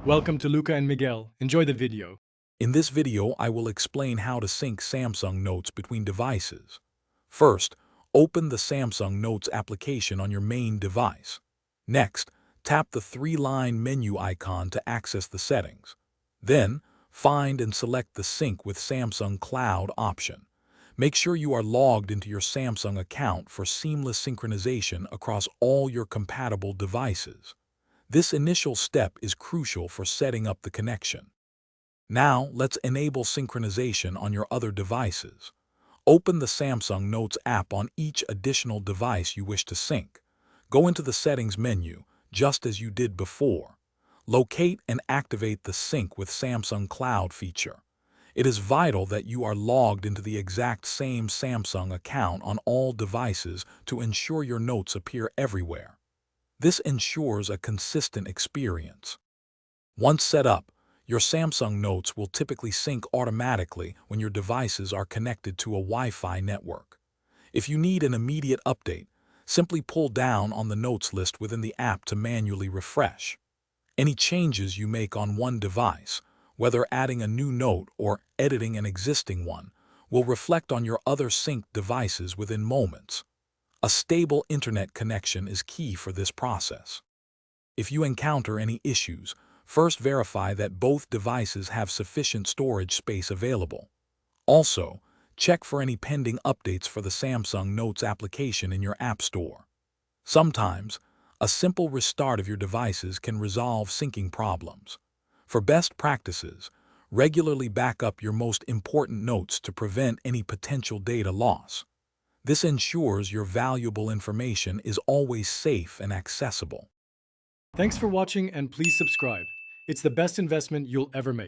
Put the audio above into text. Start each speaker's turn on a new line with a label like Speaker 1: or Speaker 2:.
Speaker 1: Welcome to Luca and Miguel. Enjoy the video.
Speaker 2: In this video, I will explain how to sync Samsung Notes between devices. First, open the Samsung Notes application on your main device. Next, tap the three-line menu icon to access the settings. Then, find and select the Sync with Samsung Cloud option. Make sure you are logged into your Samsung account for seamless synchronization across all your compatible devices. This initial step is crucial for setting up the connection. Now, let's enable synchronization on your other devices. Open the Samsung Notes app on each additional device you wish to sync. Go into the Settings menu, just as you did before. Locate and activate the Sync with Samsung Cloud feature. It is vital that you are logged into the exact same Samsung account on all devices to ensure your notes appear everywhere. This ensures a consistent experience. Once set up, your Samsung Notes will typically sync automatically when your devices are connected to a Wi-Fi network. If you need an immediate update, simply pull down on the Notes list within the app to manually refresh. Any changes you make on one device, whether adding a new note or editing an existing one, will reflect on your other synced devices within moments. A stable internet connection is key for this process. If you encounter any issues, first verify that both devices have sufficient storage space available. Also, check for any pending updates for the Samsung Notes application in your App Store. Sometimes, a simple restart of your devices can resolve syncing problems. For best practices, regularly back up your most important notes to prevent any potential data loss. This ensures your valuable information is always safe and accessible.
Speaker 1: Thanks for watching and please subscribe. It's the best investment you'll ever make.